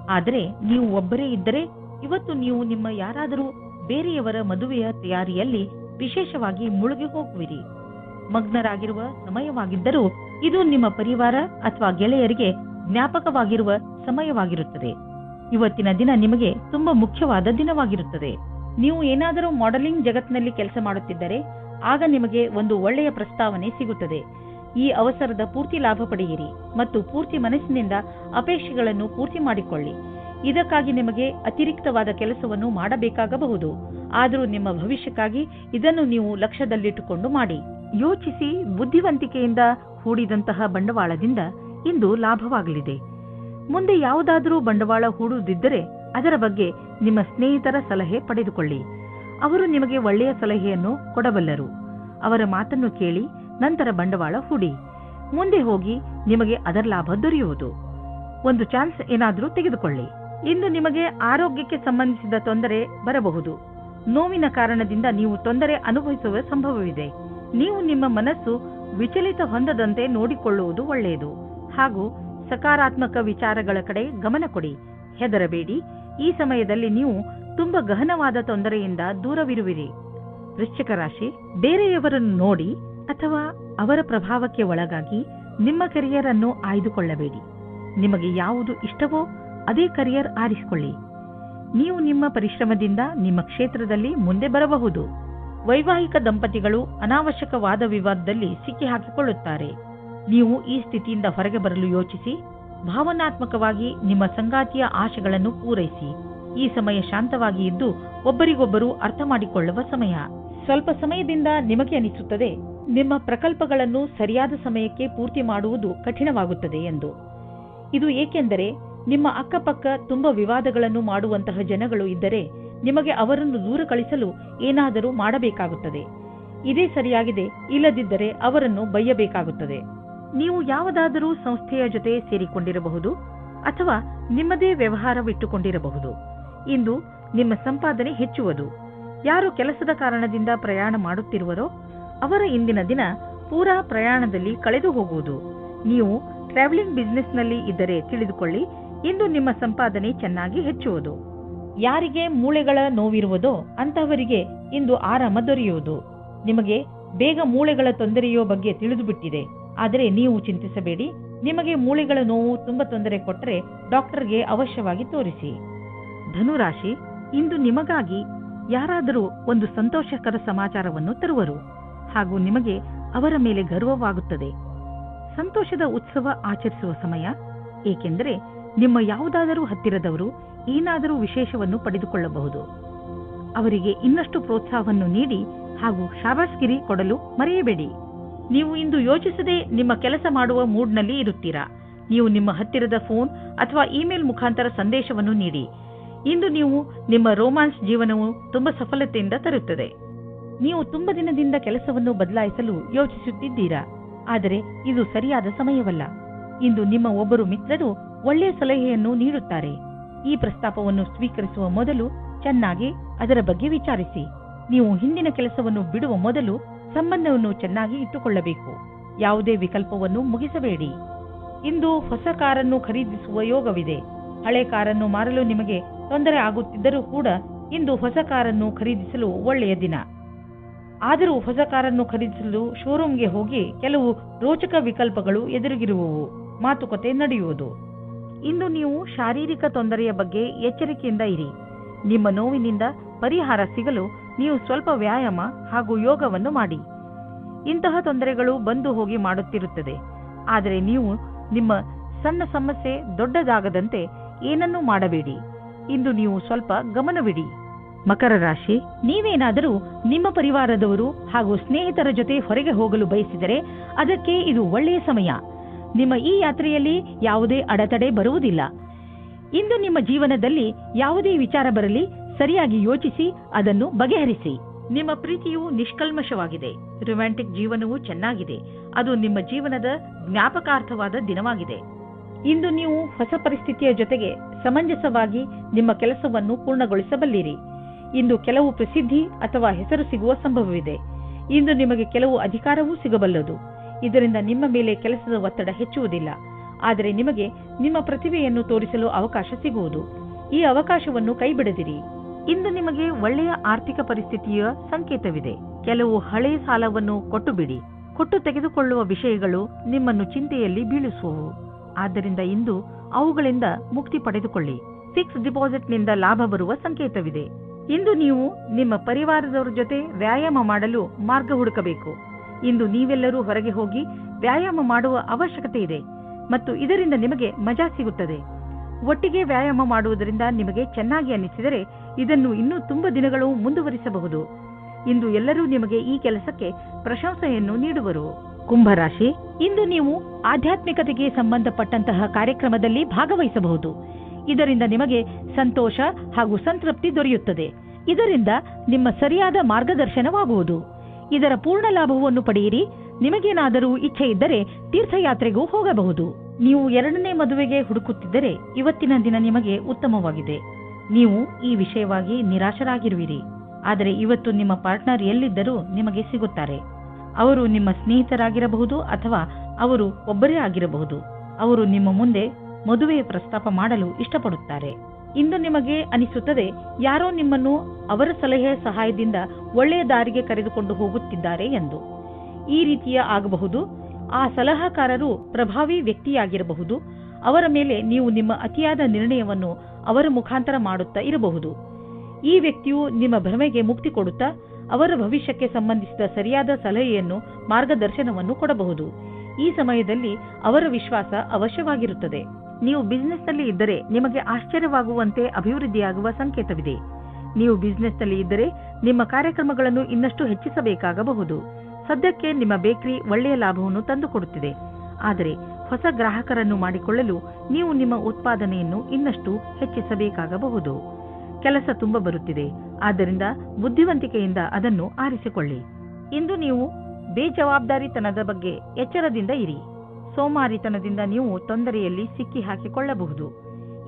ಆದರೆ ನೀವು ಒಬ್ಬರೇ ಇದ್ದರೆ ಇವತ್ತು ನೀವು ನಿಮ್ಮ ಯಾರಾದರೂ ಬೇರೆಯವರ ಮದುವೆಯ ತಯಾರಿಯಲ್ಲಿ ವಿಶೇಷವಾಗಿ ಮುಳುಗಿ ಹೋಗುವಿರಿ. ಮಗ್ನರಾಗಿರುವ ಸಮಯವಾಗಿದ್ದರೂ ಇದು ನಿಮ್ಮ ಪರಿವಾರ ಅಥವಾ ಗೆಳೆಯರಿಗೆ ಜ್ಞಾಪಕವಾಗಿರುವ ಸಮಯವಾಗಿರುತ್ತದೆ. ಇವತ್ತಿನ ದಿನ ನಿಮಗೆ ತುಂಬಾ ಮುಖ್ಯವಾದ ದಿನವಾಗಿರುತ್ತದೆ. ನೀವು ಏನಾದರೂ ಮಾಡೆಲಿಂಗ್ ಜಗತ್ತಿನಲ್ಲಿ ಕೆಲಸ ಮಾಡುತ್ತಿದ್ದರೆ ಆಗ ನಿಮಗೆ ಒಂದು ಒಳ್ಳೆಯ ಪ್ರಸ್ತಾವನೆ ಸಿಗುತ್ತದೆ. ಈ ಅವಸರದ ಪೂರ್ತಿ ಲಾಭ ಪಡೆಯಿರಿ ಮತ್ತು ಪೂರ್ತಿ ಮನಸ್ಸಿನಿಂದ ಅಪೇಕ್ಷೆಗಳನ್ನು ಪೂರ್ತಿ ಮಾಡಿಕೊಳ್ಳಿ. ಇದಕ್ಕಾಗಿ ನಿಮಗೆ ಅತಿರಿಕ್ತವಾದ ಕೆಲಸವನ್ನು ಮಾಡಬೇಕಾಗಬಹುದು. ಆದರೂ ನಿಮ್ಮ ಭವಿಷ್ಯಕ್ಕಾಗಿ ಇದನ್ನು ನೀವು ಲಕ್ಷ್ಯದಲ್ಲಿಟ್ಟುಕೊಂಡು ಮಾಡಿ. ಯೋಚಿಸಿ ಬುದ್ಧಿವಂತಿಕೆಯಿಂದ ಹೂಡಿದಂತಹ ಬಂಡವಾಳದಿಂದ ಇಂದು ಲಾಭವಾಗಲಿದೆ. ಮುಂದೆ ಯಾವುದಾದರೂ ಬಂಡವಾಳ ಹೂಡುವುದಿದ್ದರೆ ಅದರ ಬಗ್ಗೆ ನಿಮ್ಮ ಸ್ನೇಹಿತರ ಸಲಹೆ ಪಡೆದುಕೊಳ್ಳಿ. ಅವರು ನಿಮಗೆ ಒಳ್ಳೆಯ ಸಲಹೆಯನ್ನು ಕೊಡಬಲ್ಲರು. ಅವರ ಮಾತನ್ನು ಕೇಳಿ ನಂತರ ಬಂಡವಾಳ ಹೂಡಿ. ಮುಂದೆ ಹೋಗಿ ನಿಮಗೆ ಅದರ ಲಾಭ ದೊರೆಯುವುದು. ಒಂದು ಚಾನ್ಸ್ ಏನಾದರೂ ತೆಗೆದುಕೊಳ್ಳಿ. ಇಂದು ನಿಮಗೆ ಆರೋಗ್ಯಕ್ಕೆ ಸಂಬಂಧಿಸಿದ ತೊಂದರೆ ಬರಬಹುದು. ನೋವಿನ ಕಾರಣದಿಂದ ನೀವು ತೊಂದರೆ ಅನುಭವಿಸುವ ಸಂಭವವಿದೆ. ನೀವು ನಿಮ್ಮ ಮನಸ್ಸು ವಿಚಲಿತ ಹೊಂದದಂತೆ ನೋಡಿಕೊಳ್ಳುವುದು ಒಳ್ಳೆಯದು. ಹಾಗೂ ಸಕಾರಾತ್ಮಕ ವಿಚಾರಗಳ ಕಡೆ ಗಮನ ಕೊಡಿ. ಹೆದರಬೇಡಿ. ಈ ಸಮಯದಲ್ಲಿ ನೀವು ತುಂಬಾ ಗಹನವಾದ ತೊಂದರೆಯಿಂದ ದೂರವಿರುವಿರಿ. ವೃಶ್ಚಿಕ ರಾಶಿ, ಬೇರೆಯವರನ್ನು ನೋಡಿ ಅಥವಾ ಅವರ ಪ್ರಭಾವಕ್ಕೆ ಒಳಗಾಗಿ ನಿಮ್ಮ ಕರಿಯರ್ ಅನ್ನು ಆಯ್ದುಕೊಳ್ಳಬೇಡಿ. ನಿಮಗೆ ಯಾವುದು ಇಷ್ಟವೋ ಅದೇ ಕರಿಯರ್ ಆರಿಸಿಕೊಳ್ಳಿ. ನೀವು ನಿಮ್ಮ ಪರಿಶ್ರಮದಿಂದ ನಿಮ್ಮ ಕ್ಷೇತ್ರದಲ್ಲಿ ಮುಂದೆ ಬರಬಹುದು. ವೈವಾಹಿಕ ದಂಪತಿಗಳು ಅನಾವಶ್ಯಕ ವಾದ ವಿವಾದದಲ್ಲಿ ಸಿಕ್ಕಿ ಹಾಕಿಕೊಳ್ಳುತ್ತಾರೆ. ನೀವು ಈ ಸ್ಥಿತಿಯಿಂದ ಹೊರಗೆ ಬರಲು ಯೋಚಿಸಿ ಭಾವನಾತ್ಮಕವಾಗಿ ನಿಮ್ಮ ಸಂಗಾತಿಯ ಆಶೆಗಳನ್ನು ಪೂರೈಸಿ. ಈ ಸಮಯ ಶಾಂತವಾಗಿ ಇದ್ದು ಒಬ್ಬರಿಗೊಬ್ಬರು ಅರ್ಥ ಮಾಡಿಕೊಳ್ಳುವ ಸಮಯ. ಸ್ವಲ್ಪ ಸಮಯದಿಂದ ನಿಮಗೆ ಅನಿಸುತ್ತದೆ ನಿಮ್ಮ ಪ್ರಕಲ್ಪಗಳನ್ನು ಸರಿಯಾದ ಸಮಯಕ್ಕೆ ಪೂರ್ತಿ ಮಾಡುವುದು ಕಠಿಣವಾಗುತ್ತದೆ ಎಂದು. ಇದು ಏಕೆಂದರೆ ನಿಮ್ಮ ಅಕ್ಕಪಕ್ಕ ತುಂಬಾ ವಿವಾದಗಳನ್ನು ಮಾಡುವಂತಹ ಜನಗಳು ಇದ್ದರೆ ನಿಮಗೆ ಅವರನ್ನು ದೂರ ಕಳಿಸಲು ಏನಾದರೂ ಮಾಡಬೇಕಾಗುತ್ತದೆ. ಇದೇ ಸರಿಯಾಗಿದೆ, ಇಲ್ಲದಿದ್ದರೆ ಅವರನ್ನು ಬೈಯಬೇಕಾಗುತ್ತದೆ. ನೀವು ಯಾವುದಾದರೂ ಸಂಸ್ಥೆಯ ಜೊತೆ ಸೇರಿಕೊಂಡಿರಬಹುದು ಅಥವಾ ನಿಮ್ಮದೇ ವ್ಯವಹಾರವಿಟ್ಟುಕೊಂಡಿರಬಹುದು. ಇಂದು ನಿಮ್ಮ ಸಂಪಾದನೆ ಹೆಚ್ಚುವುದು. ಯಾರು ಕೆಲಸದ ಕಾರಣದಿಂದ ಪ್ರಯಾಣ ಮಾಡುತ್ತಿರುವರೋ ಅವರ ಇಂದಿನ ದಿನ ಪೂರಾ ಪ್ರಯಾಣದಲ್ಲಿ ಕಳೆದು ಹೋಗುವುದು. ನೀವು ಟ್ರಾವೆಲಿಂಗ್ ಬಿಸಿನೆಸ್ನಲ್ಲಿ ಇದ್ದರೆ ತಿಳಿದುಕೊಳ್ಳಿ, ಇಂದು ನಿಮ್ಮ ಸಂಪಾದನೆ ಚೆನ್ನಾಗಿ ಹೆಚ್ಚುವುದು. ಯಾರಿಗೆ ಮೂಳೆಗಳ ನೋವಿರುವುದೋ ಅಂತಹವರಿಗೆ ಇಂದು ಆರಾಮ ದೊರೆಯುವುದು. ನಿಮಗೆ ಬೇಗ ಮೂಳೆಗಳ ತೊಂದರೆಯೋ ಬಗ್ಗೆ ತಿಳಿದುಬಿಟ್ಟಿದೆ. ಆದರೆ ನೀವು ಚಿಂತಿಸಬೇಡಿ. ನಿಮಗೆ ಮೂಳೆಗಳ ನೋವು ತುಂಬಾ ತೊಂದರೆ ಕೊಟ್ಟರೆ ಡಾಕ್ಟರ್ಗೆ ಅವಶ್ಯವಾಗಿ ತೋರಿಸಿ. ಧನುರಾಶಿ, ಇಂದು ನಿಮಗಾಗಿ ಯಾರಾದರೂ ಒಂದು ಸಂತೋಷಕರ ಸಮಾಚಾರವನ್ನು ತರುವರು ಹಾಗೂ ನಿಮಗೆ ಅವರ ಮೇಲೆ ಗರ್ವವಾಗುತ್ತದೆ. ಸಂತೋಷದ ಉತ್ಸವ ಆಚರಿಸುವ ಸಮಯ. ಏಕೆಂದರೆ ನಿಮ್ಮ ಯಾವುದಾದರೂ ಹತ್ತಿರದವರು ಏನಾದರೂ ವಿಶೇಷವನ್ನು ಪಡೆದುಕೊಳ್ಳಬಹುದು. ಅವರಿಗೆ ಇನ್ನಷ್ಟು ಪ್ರೋತ್ಸಾಹವನ್ನು ನೀಡಿ ಹಾಗೂ ಶಾಬಾಸ್ಗಿರಿ ಕೊಡಲು ಮರೆಯಬೇಡಿ. ನೀವು ಇಂದು ಯೋಚಿಸದೆ ನಿಮ್ಮ ಕೆಲಸ ಮಾಡುವ ಮೂಡ್ನಲ್ಲಿ ಇರುತ್ತೀರಾ. ನೀವು ನಿಮ್ಮ ಹತ್ತಿರದ ಫೋನ್ ಅಥವಾ ಇಮೇಲ್ ಮುಖಾಂತರ ಸಂದೇಶವನ್ನು ನೀಡಿ. ಇಂದು ನೀವು ನಿಮ್ಮ ರೋಮಾನ್ಸ್ ಜೀವನವು ತುಂಬಾ ಸಫಲತೆಯಿಂದ ತರುತ್ತದೆ. ನೀವು ತುಂಬಾ ದಿನದಿಂದ ಕೆಲಸವನ್ನು ಬದಲಾಯಿಸಲು ಯೋಚಿಸುತ್ತಿದ್ದೀರಾ, ಆದರೆ ಇದು ಸರಿಯಾದ ಸಮಯವಲ್ಲ. ಇಂದು ನಿಮ್ಮ ಒಬ್ಬರು ಮಿತ್ರರು ಒಳ್ಳೆಯ ಸಲಹೆಯನ್ನು ನೀಡುತ್ತಾರೆ. ಈ ಪ್ರಸ್ತಾಪವನ್ನು ಸ್ವೀಕರಿಸುವ ಮೊದಲು ಚೆನ್ನಾಗಿ ಅದರ ಬಗ್ಗೆ ವಿಚಾರಿಸಿ. ನೀವು ಹಿಂದಿನ ಕೆಲಸವನ್ನು ಬಿಡುವ ಮೊದಲು ಸಂಬಂಧವನ್ನು ಚೆನ್ನಾಗಿ ಇಟ್ಟುಕೊಳ್ಳಬೇಕು. ಯಾವುದೇ ವಿಕಲ್ಪವನ್ನು ಮುಗಿಸಬೇಡಿ. ಇಂದು ಹೊಸ ಕಾರನ್ನು ಖರೀದಿಸುವ ಯೋಗವಿದೆ. ಹಳೆ ಕಾರನ್ನು ಮಾರಲು ನಿಮಗೆ ತೊಂದರೆ ಆಗುತ್ತಿದ್ದರೂ ಕೂಡ ಇಂದು ಹೊಸ ಕಾರನ್ನು ಖರೀದಿಸಲು ಒಳ್ಳೆಯ ದಿನ. ಆದರೂ ಹೊಸ ಕಾರನ್ನು ಖರೀದಿಸಲು ಶೋರೂಮ್ಗೆ ಹೋಗಿ ಕೆಲವು ರೋಚಕ ವಿಕಲ್ಪಗಳು ಎದುರಿಗಿರುವವು. ಮಾತುಕತೆ ನಡೆಯುವುದು. ಇಂದು ನೀವು ಶಾರೀರಿಕ ತೊಂದರೆಯ ಬಗ್ಗೆ ಎಚ್ಚರಿಕೆಯಿಂದ ಇರಿ. ನಿಮ್ಮ ನೋವಿನಿಂದ ಪರಿಹಾರ ಸಿಗಲು ನೀವು ಸ್ವಲ್ಪ ವ್ಯಾಯಾಮ ಹಾಗೂ ಯೋಗವನ್ನು ಮಾಡಿ. ಇಂತಹ ತೊಂದರೆಗಳು ಬಂದು ಹೋಗಿ ಮಾಡುತ್ತಿರುತ್ತದೆ. ಆದರೆ ನೀವು ನಿಮ್ಮ ಸಣ್ಣ ಸಮಸ್ಯೆ ದೊಡ್ಡದಾಗದಂತೆ ಏನನ್ನೂ ಮಾಡಬೇಡಿ. ಇಂದು ನೀವು ಸ್ವಲ್ಪ ಗಮನವಿಡಿ. ಮಕರ ರಾಶಿ, ನೀವೇನಾದರೂ ನಿಮ್ಮ ಪರಿವಾರದವರು ಹಾಗೂ ಸ್ನೇಹಿತರ ಜೊತೆ ಹೊರಗೆ ಹೋಗಲು ಬಯಸಿದರೆ ಅದಕ್ಕೆ ಇದು ಒಳ್ಳೆಯ ಸಮಯ. ನಿಮ್ಮ ಈ ಯಾತ್ರೆಯಲ್ಲಿ ಯಾವುದೇ ಅಡೆತಡೆ ಬರುವುದಿಲ್ಲ. ಇಂದು ನಿಮ್ಮ ಜೀವನದಲ್ಲಿ ಯಾವುದೇ ವಿಚಾರ ಬರಲಿ ಸರಿಯಾಗಿ ಯೋಚಿಸಿ ಅದನ್ನು ಬಗೆಹರಿಸಿ. ನಿಮ್ಮ ಪ್ರೀತಿಯು ನಿಷ್ಕಲ್ಮಶವಾಗಿದೆ. ರೊಮ್ಯಾಂಟಿಕ್ ಜೀವನವೂ ಚೆನ್ನಾಗಿದೆ. ಅದು ನಿಮ್ಮ ಜೀವನದ ಜ್ಞಾಪಕಾರ್ಥವಾದ ದಿನವಾಗಿದೆ. ಇಂದು ನೀವು ಹೊಸ ಪರಿಸ್ಥಿತಿಯ ಜೊತೆಗೆ ಸಮಂಜಸವಾಗಿ ನಿಮ್ಮ ಕೆಲಸವನ್ನು ಪೂರ್ಣಗೊಳಿಸಬಲ್ಲಿರಿ. ಇಂದು ಕೆಲವು ಪ್ರಸಿದ್ಧಿ ಅಥವಾ ಹೆಸರು ಸಿಗುವ ಸಂಭವವಿದೆ. ಇಂದು ನಿಮಗೆ ಕೆಲವು ಅಧಿಕಾರವೂ ಸಿಗಬಲ್ಲದು. ಇದರಿಂದ ನಿಮ್ಮ ಮೇಲೆ ಕೆಲಸದ ಒತ್ತಡ ಹೆಚ್ಚುವುದಿಲ್ಲ. ಆದರೆ ನಿಮಗೆ ನಿಮ್ಮ ಪ್ರತಿಭೆಯನ್ನು ತೋರಿಸಲು ಅವಕಾಶ ಸಿಗುವುದು. ಈ ಅವಕಾಶವನ್ನು ಕೈಬಿಡದಿರಿ. ಇಂದು ನಿಮಗೆ ಒಳ್ಳೆಯ ಆರ್ಥಿಕ ಪರಿಸ್ಥಿತಿಯ ಸಂಕೇತವಿದೆ. ಕೆಲವು ಹಳೆಯ ಸಾಲವನ್ನು ಕೊಟ್ಟು ಬಿಡಿ. ಕೊಟ್ಟು ತೆಗೆದುಕೊಳ್ಳುವ ವಿಷಯಗಳು ನಿಮ್ಮನ್ನು ಚಿಂತೆಯಲ್ಲಿ ಬೀಳಿಸುವವು. ಆದ್ದರಿಂದ ಇಂದು ಅವುಗಳಿಂದ ಮುಕ್ತಿ ಪಡೆದುಕೊಳ್ಳಿ. ಫಿಕ್ಸ್ ಡಿಪಾಸಿಟ್ನಿಂದ ಲಾಭ ಬರುವ ಸಂಕೇತವಿದೆ. ಇಂದು ನೀವು ನಿಮ್ಮ ಪರಿವಾರದವರ ಜೊತೆ ವ್ಯಾಯಾಮ ಮಾಡಲು ಮಾರ್ಗ ಹುಡುಕಬೇಕು. ಇಂದು ನೀವೆಲ್ಲರೂ ಹೊರಗೆ ಹೋಗಿ ವ್ಯಾಯಾಮ ಮಾಡುವ ಅವಶ್ಯಕತೆ ಇದೆ ಮತ್ತು ಇದರಿಂದ ನಿಮಗೆ ಮಜಾ ಸಿಗುತ್ತದೆ. ಒಟ್ಟಿಗೆ ವ್ಯಾಯಾಮ ಮಾಡುವುದರಿಂದ ನಿಮಗೆ ಚೆನ್ನಾಗಿ ಅನಿಸಿದರೆ ಇದನ್ನು ಇನ್ನೂ ತುಂಬಾ ದಿನಗಳು ಮುಂದುವರಿಸಬಹುದು. ಇಂದು ಎಲ್ಲರೂ ನಿಮಗೆ ಈ ಕೆಲಸಕ್ಕೆ ಪ್ರಶಂಸೆಯನ್ನು ನೀಡುವರು. ಕುಂಭರಾಶಿ, ಇಂದು ನೀವು ಆಧ್ಯಾತ್ಮಿಕತೆಗೆ ಸಂಬಂಧಪಟ್ಟಂತಹ ಕಾರ್ಯಕ್ರಮದಲ್ಲಿ ಭಾಗವಹಿಸಬಹುದು. ಇದರಿಂದ ನಿಮಗೆ ಸಂತೋಷ ಹಾಗೂ ಸಂತೃಪ್ತಿ ದೊರೆಯುತ್ತದೆ. ಇದರಿಂದ ನಿಮ್ಮ ಸರಿಯಾದ ಮಾರ್ಗದರ್ಶನವಾಗುವುದು. ಇದರ ಪೂರ್ಣ ಲಾಭವನ್ನು ಪಡೆಯಿರಿ. ನಿಮಗೇನಾದರೂ ಇಚ್ಛೆ ಇದ್ದರೆ ತೀರ್ಥಯಾತ್ರೆಗೂ ಹೋಗಬಹುದು. ನೀವು ಎರಡನೇ ಮದುವೆಗೆ ಹುಡುಕುತ್ತಿದ್ದರೆ ಇವತ್ತಿನ ದಿನ ನಿಮಗೆ ಉತ್ತಮವಾಗಿದೆ. ನೀವು ಈ ವಿಷಯವಾಗಿ ನಿರಾಶರಾಗಿರುವಿರಿ. ಆದರೆ ಇವತ್ತು ನಿಮ್ಮ ಪಾರ್ಟ್ನರ್ ಎಲ್ಲಿದ್ದರೂ ನಿಮಗೆ ಸಿಗುತ್ತಾರೆ. ಅವರು ನಿಮ್ಮ ಸ್ನೇಹಿತರಾಗಿರಬಹುದು ಅಥವಾ ಅವರು ಒಬ್ಬರೇ ಆಗಿರಬಹುದು. ಅವರು ನಿಮ್ಮ ಮುಂದೆ ಮದುವೆಯ ಪ್ರಸ್ತಾಪ ಮಾಡಲು ಇಷ್ಟಪಡುತ್ತಾರೆ. ಇಂದು ನಿಮಗೆ ಅನಿಸುತ್ತದೆ ಯಾರೋ ನಿಮ್ಮನ್ನು ಅವರ ಸಲಹೆಯ ಸಹಾಯದಿಂದ ಒಳ್ಳೆಯ ದಾರಿಗೆ ಕರೆದುಕೊಂಡು ಹೋಗುತ್ತಿದ್ದಾರೆ ಎಂದು. ಈ ರೀತಿಯ ಆಗಬಹುದು. ಆ ಸಲಹಾಕಾರರು ಪ್ರಭಾವಿ ವ್ಯಕ್ತಿಯಾಗಿರಬಹುದು. ಅವರ ಮೇಲೆ ನೀವು ನಿಮ್ಮ ಅತಿಯಾದ ನಿರ್ಣಯವನ್ನು ಅವರ ಮುಖಾಂತರ ಮಾಡುತ್ತಾ ಇರಬಹುದು. ಈ ವ್ಯಕ್ತಿಯು ನಿಮ್ಮ ಭ್ರಮೆಗೆ ಮುಕ್ತಿ ಕೊಡುತ್ತಾ ಅವರ ಭವಿಷ್ಯಕ್ಕೆ ಸಂಬಂಧಿಸಿದ ಸರಿಯಾದ ಸಲಹೆಯನ್ನು ಮಾರ್ಗದರ್ಶನವನ್ನು ಕೊಡಬಹುದು. ಈ ಸಮಯದಲ್ಲಿ ಅವರ ವಿಶ್ವಾಸ ಅವಶ್ಯವಾಗಿರುತ್ತದೆ. ನೀವು ಬಿಸಿನೆಸ್ನಲ್ಲಿ ಇದ್ದರೆ ನಿಮಗೆ ಆಶ್ಚರ್ಯವಾಗುವಂತೆ ಅಭಿವೃದ್ಧಿಯಾಗುವ ಸಂಕೇತವಿದೆ. ನೀವು ಬಿಸಿನೆಸ್ನಲ್ಲಿ ಇದ್ದರೆ ನಿಮ್ಮ ಕಾರ್ಯಕ್ರಮಗಳನ್ನು ಇನ್ನಷ್ಟು ಹೆಚ್ಚಿಸಬೇಕಾಗಬಹುದು. ಸದ್ಯಕ್ಕೆ ನಿಮ್ಮ ಬೇಕರಿ ಒಳ್ಳೆಯ ಲಾಭವನ್ನು ತಂದುಕೊಡುತ್ತಿದೆ. ಆದರೆ ಹೊಸ ಗ್ರಾಹಕರನ್ನು ಮಾಡಿಕೊಳ್ಳಲು ನೀವು ನಿಮ್ಮ ಉತ್ಪಾದನೆಯನ್ನು ಇನ್ನಷ್ಟು ಹೆಚ್ಚಿಸಬೇಕಾಗಬಹುದು. ಕೆಲಸ ತುಂಬ ಬರುತ್ತಿದೆ. ಆದ್ದರಿಂದ ಬುದ್ಧಿವಂತಿಕೆಯಿಂದ ಅದನ್ನು ಆರಿಸಿಕೊಳ್ಳಿ. ಇಂದು ನೀವು ಬೇಜವಾಬ್ದಾರಿತನದ ಬಗ್ಗೆ ಎಚ್ಚರದಿಂದ ಇರಿ. ಸೋಮಾರಿತನದಿಂದ ನೀವು ತೊಂದರೆಯಲ್ಲಿ ಸಿಕ್ಕಿ ಹಾಕಿಕೊಳ್ಳಬಹುದು.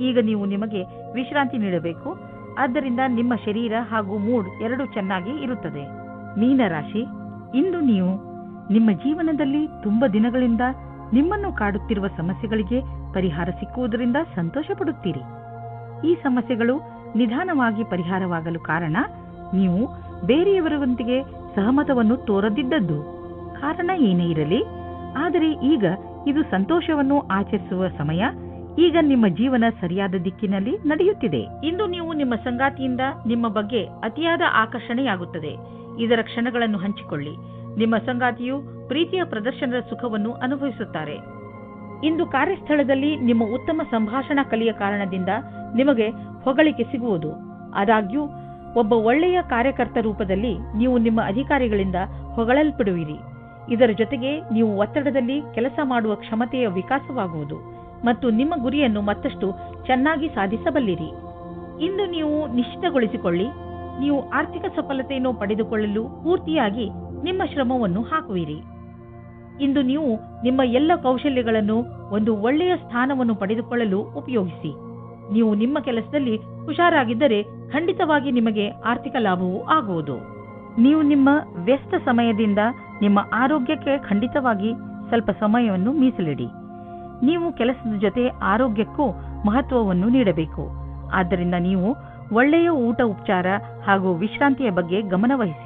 ಈಗ ನೀವು ನಿಮಗೆ ವಿಶ್ರಾಂತಿ ನೀಡಬೇಕು. ಆದ್ದರಿಂದ ನಿಮ್ಮ ಶರೀರ ಹಾಗೂ ಮೂಡ್ ಎರಡೂ ಚೆನ್ನಾಗಿ ಇರುತ್ತದೆ. ಮೀನರಾಶಿ, ಇಂದು ನೀವು ನಿಮ್ಮ ಜೀವನದಲ್ಲಿ ತುಂಬ ದಿನಗಳಿಂದ ನಿಮ್ಮನ್ನು ಕಾಡುತ್ತಿರುವ ಸಮಸ್ಯೆಗಳಿಗೆ ಪರಿಹಾರ ಸಿಕ್ಕುವುದರಿಂದ ಸಂತೋಷ ಪಡುತ್ತೀರಿ. ಈ ಸಮಸ್ಯೆಗಳು ನಿಧಾನವಾಗಿ ಪರಿಹಾರವಾಗಲು ಕಾರಣ ನೀವು ಬೇರೆಯವರೊಂದಿಗೆ ಸಹಮತವನ್ನು ತೋರದಿದ್ದದ್ದು. ಕಾರಣ ಏನೇ ಇರಲಿ, ಆದರೆ ಈಗ ಇದು ಸಂತೋಷವನ್ನು ಆಚರಿಸುವ ಸಮಯ. ಈಗ ನಿಮ್ಮ ಜೀವನ ಸರಿಯಾದ ದಿಕ್ಕಿನಲ್ಲಿ ನಡೆಯುತ್ತಿದೆ. ಇಂದು ನೀವು ನಿಮ್ಮ ಸಂಗಾತಿಯಿಂದ ನಿಮ್ಮ ಬಗ್ಗೆ ಅತಿಯಾದ ಆಕರ್ಷಣೆಯಾಗುತ್ತದೆ. ಇದರ ಕ್ಷಣಗಳನ್ನು ಹಂಚಿಕೊಳ್ಳಿ. ನಿಮ್ಮ ಸಂಗಾತಿಯು ಪ್ರೀತಿಯ ಪ್ರದರ್ಶನದ ಸುಖವನ್ನು ಅನುಭವಿಸುತ್ತಾರೆ. ಇಂದು ಕಾರ್ಯಸ್ಥಳದಲ್ಲಿ ನಿಮ್ಮ ಉತ್ತಮ ಸಂಭಾಷಣಾ ಕಲಿಯ ಕಾರಣದಿಂದ ನಿಮಗೆ ಹೊಗಳಿಕೆ ಸಿಗುವುದು. ಆದಾಗ್ಯೂ ಒಬ್ಬ ಒಳ್ಳೆಯ ಕಾರ್ಯಕರ್ತ ರೂಪದಲ್ಲಿ ನೀವು ನಿಮ್ಮ ಅಧಿಕಾರಿಗಳಿಂದ ಹೊಗಳಲ್ಪಡುವಿರಿ. ಇದರ ಜೊತೆಗೆ ನೀವು ಒತ್ತಡದಲ್ಲಿ ಕೆಲಸ ಮಾಡುವ ಕ್ಷಮತೆಯ ವಿಕಾಸವಾಗುವುದು ಮತ್ತು ನಿಮ್ಮ ಗುರಿಯನ್ನು ಮತ್ತಷ್ಟು ಚೆನ್ನಾಗಿ ಸಾಧಿಸಬಲ್ಲಿರಿ. ಇಂದು ನೀವು ನಿಶ್ಚಿತಗೊಳಿಸಿಕೊಳ್ಳಿ, ನೀವು ಆರ್ಥಿಕ ಸಫಲತೆಯನ್ನು ಪಡೆದುಕೊಳ್ಳಲು ಪೂರ್ತಿಯಾಗಿ ನಿಮ್ಮ ಶ್ರಮವನ್ನು ಹಾಕುವಿರಿ. ಇಂದು ನೀವು ನಿಮ್ಮ ಎಲ್ಲ ಕೌಶಲ್ಯಗಳನ್ನು ಒಂದು ಒಳ್ಳೆಯ ಸ್ಥಾನವನ್ನು ಪಡೆದುಕೊಳ್ಳಲು ಉಪಯೋಗಿಸಿ. ನೀವು ನಿಮ್ಮ ಕೆಲಸದಲ್ಲಿ ಹುಷಾರಾಗಿದ್ದರೆ ಖಂಡಿತವಾಗಿ ನಿಮಗೆ ಆರ್ಥಿಕ ಲಾಭವೂ ಆಗುವುದು. ನೀವು ನಿಮ್ಮ ವ್ಯಸ್ತ ಸಮಯದಿಂದ ನಿಮ್ಮ ಆರೋಗ್ಯಕ್ಕೆ ಖಂಡಿತವಾಗಿ ಸ್ವಲ್ಪ ಸಮಯವನ್ನು ಮೀಸಲಿಡಿ. ನೀವು ಕೆಲಸದ ಜೊತೆ ಆರೋಗ್ಯಕ್ಕೂ ಮಹತ್ವವನ್ನು ನೀಡಬೇಕು. ಆದ್ದರಿಂದ ನೀವು ಒಳ್ಳೆಯ ಊಟ, ಉಪಚಾರ ಹಾಗೂ ವಿಶ್ರಾಂತಿಯ ಬಗ್ಗೆ ಗಮನವಹಿಸಿ.